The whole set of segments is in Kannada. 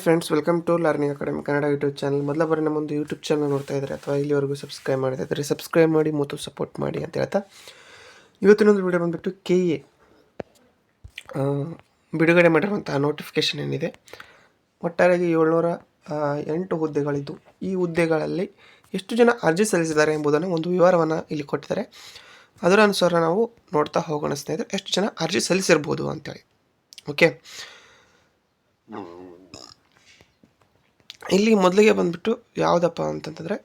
Friends, welcome to learning academy Kannada YouTube channel. ಮೊದಲ ಬಾರಿ ನಮ್ಮೊಂದು ಯೂಟ್ಯೂಬ್ ಚಾನಲ್ ನೋಡ್ತಾ ಇದ್ದಾರೆ ಅಥವಾ ಇಲ್ಲಿವರೆಗೂ ಸಬ್ಸ್ಕ್ರೈಬ್ ಮಾಡ್ತಾ ಇದ್ದಾರೆ, ಸಬ್ಸ್ಕ್ರೈಬ್ ಮಾಡಿ ಮತ್ತು ಸಪೋರ್ಟ್ ಮಾಡಿ ಅಂತ ಹೇಳ್ತಾ ಇವತ್ತಿನೊಂದು ವಿಡಿಯೋ ಬಂದುಬಿಟ್ಟು KA ಬಿಡುಗಡೆ ಮಾಡಿರುವಂತಹ ನೋಟಿಫಿಕೇಷನ್ ಏನಿದೆ, ಒಟ್ಟಾರೆಯಾಗಿ 708 ಹುದ್ದೆಗಳಿದ್ದು ಈ ಹುದ್ದೆಗಳಲ್ಲಿ ಎಷ್ಟು ಜನ ಅರ್ಜಿ ಸಲ್ಲಿಸಿದ್ದಾರೆ ಎಂಬುದನ್ನು ಒಂದು ವಿವರವನ್ನು ಇಲ್ಲಿ ಕೊಟ್ಟಿದ್ದಾರೆ. ಅದರ ಅನುಸಾರ ನಾವು ನೋಡ್ತಾ ಹೋಗೋಣ ಸ್ನೇಹಿತರೆ, ಎಷ್ಟು ಜನ ಅರ್ಜಿ ಸಲ್ಲಿಸಿರ್ಬೋದು ಅಂತೇಳಿ. ಓಕೆ, ಇಲ್ಲಿ ಮೊದಲಿಗೆ ಬಂದುಬಿಟ್ಟು ಯಾವುದಪ್ಪ ಅಂತಂತಂದರೆ,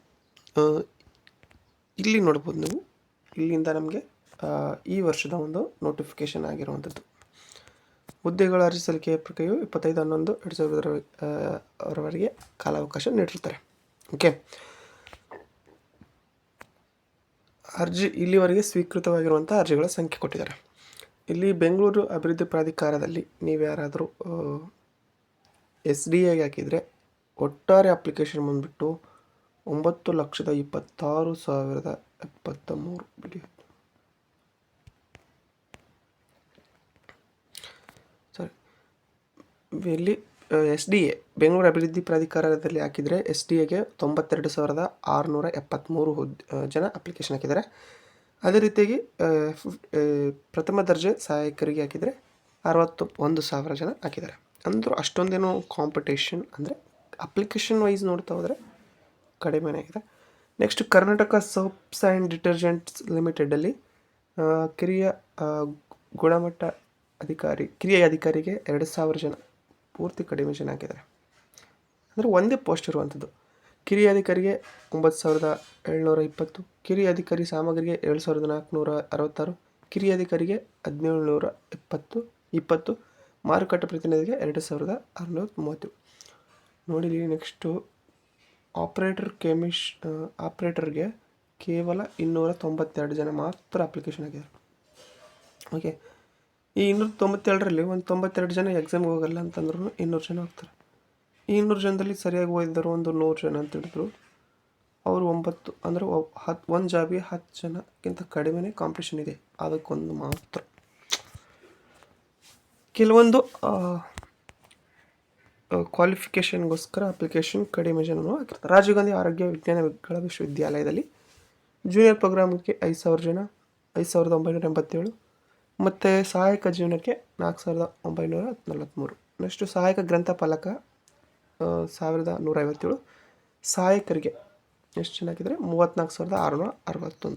ಇಲ್ಲಿ ನೋಡ್ಬೋದು ನೀವು, ಇಲ್ಲಿಂದ ನಮಗೆ ಈ ವರ್ಷದ ಒಂದು ನೋಟಿಫಿಕೇಷನ್ ಆಗಿರುವಂಥದ್ದು. ಹುದ್ದೆಗಳ ಅರ್ಜಿ ಸಲ್ಲಿಕೆಯ ಪ್ರಕ್ರಿಯೆಯು 25/11/2020 ಕಾಲಾವಕಾಶ ನೀಡಿರ್ತಾರೆ. ಓಕೆ, ಅರ್ಜಿ ಇಲ್ಲಿವರೆಗೆ ಸ್ವೀಕೃತವಾಗಿರುವಂಥ ಅರ್ಜಿಗಳ ಸಂಖ್ಯೆ ಕೊಟ್ಟಿದ್ದಾರೆ. ಇಲ್ಲಿ ಬೆಂಗಳೂರು ಅಭಿವೃದ್ಧಿ ಪ್ರಾಧಿಕಾರದಲ್ಲಿ ನೀವು ಯಾರಾದರೂ SDA ಹಾಕಿದರೆ ಒಟ್ಟಾರೆ ಅಪ್ಲಿಕೇಶನ್ ಬಂದುಬಿಟ್ಟು 9,26,073 ಇಲ್ಲಿ SDA ಬೆಂಗಳೂರು ಅಭಿವೃದ್ಧಿ ಪ್ರಾಧಿಕಾರದಲ್ಲಿ ಹಾಕಿದರೆ SDAಗೆ 92,673 ಜನ ಅಪ್ಲಿಕೇಶನ್ ಹಾಕಿದ್ದಾರೆ. ಅದೇ ರೀತಿಯಾಗಿ ಪ್ರಥಮ ದರ್ಜೆ ಸಹಾಯಕರಿಗೆ ಹಾಕಿದರೆ 61,000 ಜನ ಹಾಕಿದ್ದಾರೆ. ಅಂದರೂ ಅಷ್ಟೊಂದೇನು ಕಾಂಪಿಟೇಷನ್ ಅಂದರೆ ಅಪ್ಲಿಕೇಶನ್ ವೈಸ್ ನೋಡ್ತಾ ಹೋದರೆ ಕಡಿಮೆ ಆಗಿದೆ. Next, Karnataka soaps and detergents ಲಿಮಿಟೆಡಲ್ಲಿ ಕಿರಿಯ ಗುಣಮಟ್ಟ ಕಿರಿಯ ಅಧಿಕಾರಿಗೆ 2,000 ಜನ, ಪೂರ್ತಿ ಕಡಿಮೆ ಜನ ಹಾಕಿದ್ದಾರೆ. ಅಂದರೆ ಒಂದೇ ಪೋಸ್ಟ್ ಇರುವಂಥದ್ದು. ಕಿರಿಯ ಅಧಿಕಾರಿಗೆ 9,720, ಕಿರಿಯ ಅಧಿಕಾರಿ ಸಾಮಗ್ರಿಗೆ 7,466, ಕಿರಿಯ ಅಧಿಕಾರಿಗೆ 1,720, ಮಾರುಕಟ್ಟೆ ಪ್ರತಿನಿಧಿಗೆ 2,630. ನೋಡಿ, ನೆಕ್ಸ್ಟು ಆಪ್ರೇಟರ್ಗೆ ಕೇವಲ 292 ಜನ ಮಾತ್ರ ಅಪ್ಲಿಕೇಶನ್ ಆಗಿದ್ದಾರೆ. ಓಕೆ, ಈ 292ರಲ್ಲಿ ಒಂದು 92 ಜನ ಎಕ್ಸಾಮ್ಗೆ ಹೋಗಲ್ಲ ಅಂತಂದ್ರೂ 200 ಜನ ಹೋಗ್ತಾರೆ. ಈ 200 ಜನದಲ್ಲಿ ಸರಿಯಾಗಿ ಓದಿದ್ರು ಒಂದು 100 ಜನ ಅಂತ ಹೇಳಿದ್ರು. ಅವರು 9 ಅಂದರೆ ಒಂದು ಜಾಬಿಗೆ 10 ಜನಕ್ಕಿಂತ ಕಡಿಮೆನೇ ಕಾಂಪಿಟೇಷನ್ ಇದೆ. ಅದಕ್ಕೊಂದು ಮಾತ್ರ ಕೆಲವೊಂದು ಕ್ವಾಲಿಫಿಕೇಷನ್ಗೋಸ್ಕರ ಅಪ್ಲಿಕೇಶನ್ ಕಡಿಮೆ ಜನನೂ ಹಾಕಿರ್ತಾರೆ. ರಾಜೀವ್ ಗಾಂಧಿ ಆರೋಗ್ಯ ವಿಜ್ಞಾನಗಳ ವಿಶ್ವವಿದ್ಯಾಲಯದಲ್ಲಿ ಜೂನಿಯರ್ ಪ್ರೋಗ್ರಾಮ್ಗೆ 5,000 ಜನ, 5,987, ಮತ್ತು ಸಹಾಯಕ ಜೂನಿಯರ್ಗೆ 4,943. ನೆಕ್ಸ್ಟು ಸಹಾಯಕ ಗ್ರಂಥಪಾಲಕ 1,157, ಸಹಾಯಕರಿಗೆ ಎಷ್ಟು ಜನ ಹಾಕಿದರೆ 34,661.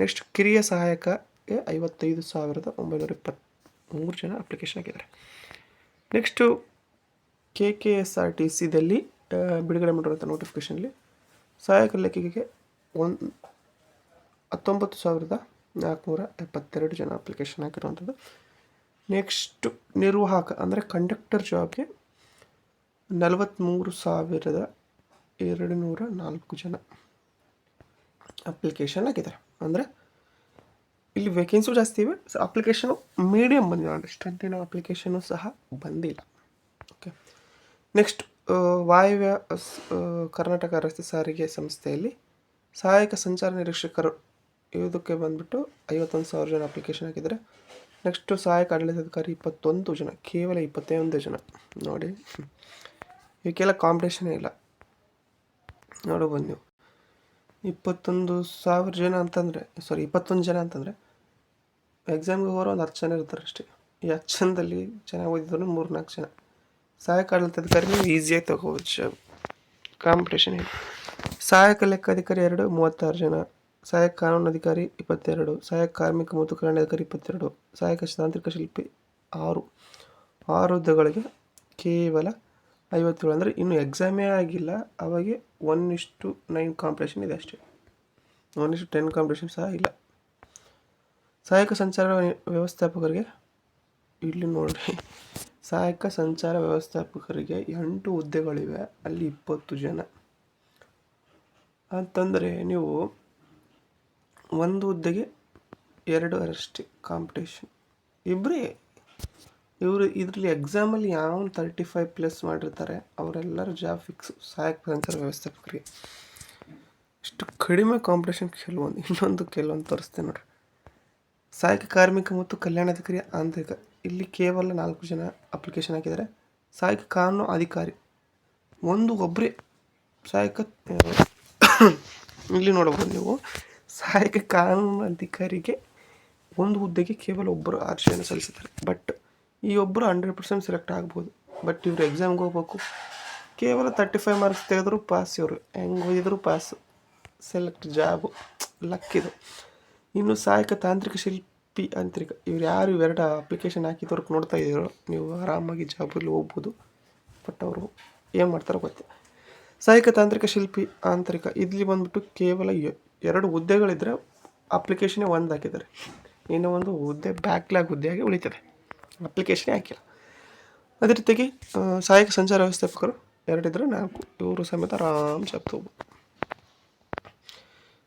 ನೆಕ್ಸ್ಟ್, ಕಿರಿಯ ಸಹಾಯಕಗೆ 55,923 ಜನ ಅಪ್ಲಿಕೇಶನ್ ಹಾಕಿದ್ದಾರೆ. ನೆಕ್ಸ್ಟು KKSRTCದಲ್ಲಿ ಬಿಡುಗಡೆ ಮಾಡಿರುವಂಥ ನೋಟಿಫಿಕೇಷನಲ್ಲಿ ಸಹಾಯಕ ಲೇಖಕಿಗೆ 19,472 ಜನ ಅಪ್ಲಿಕೇಶನ್ ಹಾಕಿರುವಂಥದ್ದು. ನೆಕ್ಸ್ಟು ನಿರ್ವಾಹಕ ಅಂದರೆ ಕಂಡಕ್ಟರ್ ಜಾಬ್ಗೆ 43,204 ಜನ ಅಪ್ಲಿಕೇಶನ್ ಹಾಕಿದ್ದಾರೆ. ಅಂದರೆ ಇಲ್ಲಿ ವೇಕೆನ್ಸಿ ಜಾಸ್ತಿ ಇವೆ, ಅಪ್ಲಿಕೇಶನು ಮೀಡಿಯಮ್ ಬಂದಿಲ್ಲ, ಅಷ್ಟೊಂದೇನೋ ಅಪ್ಲಿಕೇಶನು ಸಹ ಬಂದಿಲ್ಲ. ಓಕೆ, ನೆಕ್ಸ್ಟ್, ವಾಯವ್ಯ ಕರ್ನಾಟಕ ರಸ್ತೆ ಸಾರಿಗೆ ಸಂಸ್ಥೆಯಲ್ಲಿ ಸಹಾಯಕ ಸಂಚಾರ ನಿರೀಕ್ಷಕರು ಇದಕ್ಕೆ ಬಂದುಬಿಟ್ಟು 51,000 ಜನ ಅಪ್ಲಿಕೇಶನ್ ಹಾಕಿದ್ದಾರೆ. ನೆಕ್ಸ್ಟು ಸಹಾಯಕ ಆಡಳಿತಾಧಿಕಾರಿ 21 ಜನ, ಕೇವಲ 21 ಜನ. ನೋಡಿ, ಇವಕ್ಕೆಲ್ಲ ಕಾಂಪಿಟೇಷನೇ ಇಲ್ಲ. ನೋಡ್ಬೋದು ನೀವು, 21,000 ಜನ ಅಂತಂದರೆ 21 ಜನ ಅಂತಂದರೆ ಎಕ್ಸಾಮ್ಗೆ ಹೋಗೋರು ಒಂದು 10 ಜನ ಇರ್ತಾರೆ ಅಷ್ಟೇ. ಈ 10 ಜನದಲ್ಲಿ ಚೆನ್ನಾಗಿ ಓದಿದ್ರು 3-4 ಜನ. ಸಹಾಯಕ ಆಡಳಿತಾಧಿಕಾರಿ ಈಸಿಯಾಗಿ ತಗೋಬೋದು, ಕಾಂಪಿಟೇಷನ್ ಇದೆ. ಸಹಾಯಕ ಲೆಕ್ಕಾಧಿಕಾರಿ 36 ಜನ, ಸಹಾಯಕ ಕಾನೂನು ಅಧಿಕಾರಿ 22, ಸಹಾಯಕ ಕಾರ್ಮಿಕ ಮತ್ತು ಕಲ್ಯಾಣಾಧಿಕಾರಿ 22, ಸಹಾಯಕ ತಾಂತ್ರಿಕ ಶಿಲ್ಪಿ 6 ಹುದ್ದೆಗಳಿಗೆ ಕೇವಲ 57. ಅಂದರೆ ಇನ್ನು ಎಕ್ಸಾಮೇ ಆಗಿಲ್ಲ, ಅವಾಗೆ 1:9 ಕಾಂಪಿಟೇಷನ್ ಇದೆ ಅಷ್ಟೇ, 1:10 ಕಾಂಪಿಟೇಷನ್ ಸಹ ಇಲ್ಲ. ಸಹಾಯಕ ಸಂಚಾರ ವ್ಯವಸ್ಥಾಪಕರಿಗೆ ಇಲ್ಲಿ ನೋಡಿ, ಸಹಾಯಕ ಸಂಚಾರ ವ್ಯವಸ್ಥಾಪಕರಿಗೆ 8 ಹುದ್ದೆಗಳಿವೆ, ಅಲ್ಲಿ 20 ಜನ ಅಂತಂದರೆ ನೀವು ಒಂದು ಹುದ್ದೆಗೆ 2 ಅಷ್ಟೇ ಕಾಂಪಿಟೇಷನ್, ಇಬ್ಬರೇ. ಇದರಲ್ಲಿ ಎಕ್ಸಾಮಲ್ಲಿ ಯಾವ 35+ ಮಾಡಿರ್ತಾರೆ ಅವರೆಲ್ಲರೂ ಜಾಬ್ ಫಿಕ್ಸು. ಸಹಾಯಕ ಸಂಚಾರ ವ್ಯವಸ್ಥಾಪಕರಿಗೆ ಇಷ್ಟು ಕಡಿಮೆ ಕಾಂಪಿಟೇಷನ್. ಕೆಲವೊಂದು ತೋರಿಸ್ತೇನೆ ನೋಡಿರಿ. ಸಹಾಯಕ ಕಾರ್ಮಿಕ ಮತ್ತು ಕಲ್ಯಾಣಾಧಿಕಾರಿ ಆಂತರಿಕ, ಇಲ್ಲಿ ಕೇವಲ 4 ಜನ ಅಪ್ಲಿಕೇಶನ್ ಹಾಕಿದ್ದಾರೆ. ಸಹಾಯಕ ಕಾನೂನು ಅಧಿಕಾರಿ ಒಂದು ಒಬ್ಬರೇ ಸಹಾಯಕ ಇಲ್ಲಿ ನೋಡಬಹುದು ನೀವು, ಸಹಾಯಕ ಕಾನೂನು ಅಧಿಕಾರಿಗೆ ಒಂದು ಹುದ್ದೆಗೆ ಕೇವಲ ಒಬ್ಬರು ಅರ್ಜಿಯನ್ನು ಸಲ್ಲಿಸಿದ್ದಾರೆ. ಬಟ್ ಈ ಒಬ್ಬರು 100% ಸೆಲೆಕ್ಟ್ ಆಗ್ಬೋದು. ಬಟ್ ಇವರು ಎಕ್ಸಾಮ್ಗೆ ಹೋಗ್ಬೇಕು, ಕೇವಲ 35 ಮಾರ್ಕ್ಸ್ ತೆಗೆದ್ರು ಪಾಸ್. ಇವರು ಹೆಂಗೆ ಓದಿದ್ರು ಪಾಸು, ಸೆಲೆಕ್ಟ್ ಜಾಬು, ಲಕ್ಕಿದು. ಇನ್ನು ಸಹಾಯಕ ತಾಂತ್ರಿಕ ಶಿಲ್ಪಿ ಆಂತರಿಕ, ಇವ್ರು ಯಾರು ಇವೆರಡು ಅಪ್ಲಿಕೇಶನ್ ಹಾಕಿದವ್ರಿಗೆ ನೋಡ್ತಾ ಇದ್ದೀರೋ ನೀವು ಆರಾಮಾಗಿ ಜಾಬಲ್ಲಿ ಹೋಗ್ಬೋದು. ಬಟ್ ಅವರು ಏನು ಮಾಡ್ತಾರೋ ಗೊತ್ತಿಲ್ಲ. ಸಹಾಯಕ ತಾಂತ್ರಿಕ ಶಿಲ್ಪಿ ಆಂತರಿಕ, ಇಲ್ಲಿ ಬಂದ್ಬಿಟ್ಟು ಕೇವಲ 2 ಹುದ್ದೆಗಳಿದ್ದರೆ ಅಪ್ಲಿಕೇಶನೇ ಒಂದು ಹಾಕಿದ್ದಾರೆ. ಇನ್ನೂ ಒಂದು ಹುದ್ದೆ ಬ್ಯಾಕ್ಲಾಗ್ ಹುದ್ದೆಯಾಗಿ ಉಳಿತದೆ, ಅಪ್ಲಿಕೇಶನೇ ಹಾಕಿಲ್ಲ. ಅದೇ ರೀತಿಯಾಗಿ ಸಹಾಯಕ ಸಂಚಾರ ವ್ಯವಸ್ಥಾಪಕರು 2 ಇದ್ದರೆ 4, ಇವರು ಸಮೇತ ಆರಾಮ್ ಜಾಬ್ ತಗೋಬೋದು.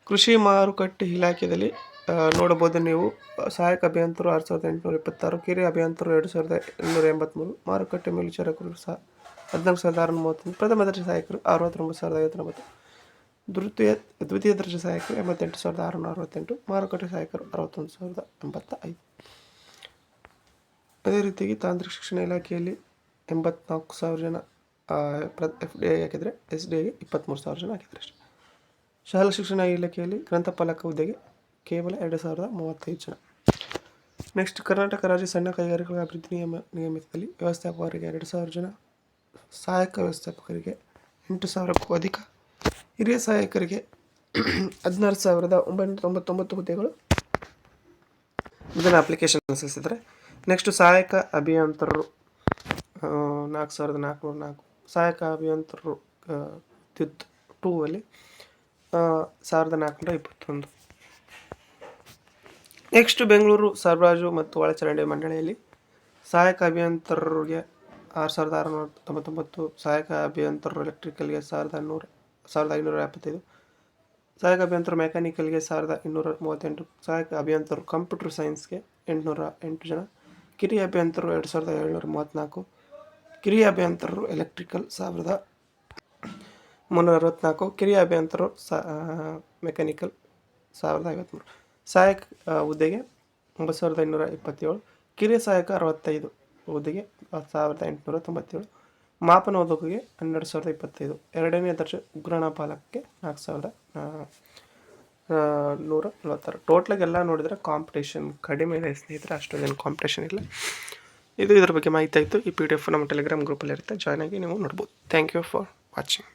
ಕೃಷಿ ಮಾರುಕಟ್ಟೆ ಇಲಾಖೆಯಲ್ಲಿ ನೋಡಬಹುದು ನೀವು, ಸಹಾಯಕ ಅಭಿಯಂತರು 6826, ಕಿರಿಯ ಅಭಿಯಂತರು 2283, ಮಾರುಕಟ್ಟೆ ಮೇಲ್ವಿಚಾರಕರು 14631, ಪ್ರಥಮ ದರ್ಜೆ ಸಹಾಯಕರು 69059, ದ್ವಿತೀಯ ದರ್ಜೆ ಸಹಾಯಕರು 88668, ಮಾರುಕಟ್ಟೆ ಸಹಾಯಕರು 61085. ಅದೇ ರೀತಿಯಾಗಿ ತಾಂತ್ರಿಕ ಶಿಕ್ಷಣ ಇಲಾಖೆಯಲ್ಲಿ 84,000 ಜನ FDI ಹಾಕಿದರೆ, SDIಗೆ 23,000 ಜನ ಹಾಕಿದ್ದಾರೆ ಅಷ್ಟೇ. ಶಾಲಾ ಶಿಕ್ಷಣ ಇಲಾಖೆಯಲ್ಲಿ ಗ್ರಂಥಪಾಲಕ ಹುದ್ದೆಗೆ ಕೇವಲ 2035 ಜನ. ನೆಕ್ಸ್ಟ್ ಕರ್ನಾಟಕ ರಾಜ್ಯ ಸಣ್ಣ ಕೈಗಾರಿಕೆಗಳ ಅಭಿವೃದ್ಧಿ ನಿಯಮಿತದಲ್ಲಿ ವ್ಯವಸ್ಥಾಪಕರಿಗೆ 2,000 ಜನ, ಸಹಾಯಕ ವ್ಯವಸ್ಥಾಪಕರಿಗೆ 8,000ಕ್ಕೂ ಅಧಿಕ, ಹಿರಿಯ ಸಹಾಯಕರಿಗೆ 16,999 ಹುದ್ದೆಗಳು ಇದನ್ನು ಅಪ್ಲಿಕೇಶನ್ ಸಲ್ಲಿಸಿದ್ದಾರೆ. ನೆಕ್ಸ್ಟ್ ಸಹಾಯಕ ಅಭಿಯಂತರರು 4,404, ಸಹಾಯಕ ಅಭಿಯಂತರರು ವಿದ್ಯುತ್ 2 ಅಲ್ಲಿ 1,421. ನೆಕ್ಸ್ಟ್ ಬೆಂಗಳೂರು ಸರಬರಾಜು ಮತ್ತು ಒಳಚರಂಡಿ ಮಂಡಳಿಯಲ್ಲಿ ಸಹಾಯಕ ಅಭಿಯಂತರರಿಗೆ 6,699, ಸಹಾಯಕ ಅಭಿಯಂತರರು ಎಲೆಕ್ಟ್ರಿಕಲ್ಗೆ 1,575, ಸಹಾಯಕ ಅಭಿಯಂತರು ಮೆಕ್ಯಾನಿಕಲ್ಗೆ 1,238, ಸಹಾಯಕ ಅಭಿಯಂತರು ಕಂಪ್ಯೂಟರ್ ಸೈನ್ಸ್ಗೆ 808 ಜನ, ಕಿರಿಯ ಅಭಿಯಂತರು 2,734, ಕಿರಿಯ ಅಭಿಯಂತರರು ಎಲೆಕ್ಟ್ರಿಕಲ್ 1,364, ಕಿರಿಯ ಅಭಿಯಂತರು ಮೆಕ್ಯಾನಿಕಲ್ 1,053, ಸಹಾಯಕ ಹುದ್ದೆಗೆ 9,227, ಕಿರಿಯ ಸಹಾಯಕ 65 ಹುದ್ದೆಗೆ 1,897, ಮಾಪನೋದ್ಯೋಗಿಗೆ 12,025, ಎರಡನೇ ದರ್ಜೆ ಉಗ್ರಾಣಪಾಲಕಕ್ಕೆ 4,146. ಟೋಟ್ಲಾಗಿ ಎಲ್ಲ ನೋಡಿದರೆ ಕಾಂಪಿಟೇಷನ್ ಕಡಿಮೆ ಇದೆ ಸ್ನೇಹಿತರೆ, ಅಷ್ಟೊಂದೇನು ಕಾಂಪಿಟೇಷನ್ ಇಲ್ಲ. ಇದ್ರ ಬಗ್ಗೆ ಮಾಹಿತಿ ಆಯಿತು. ಈ PDF ನಮ್ಮ ಟೆಲಿಗ್ರಾಮ್ ಗ್ರೂಪಲ್ಲಿ ಇರುತ್ತೆ, ಜಾಯ್ನ್ ಆಗಿ ನೀವು ನೋಡ್ಬೋದು. Thank you for watching.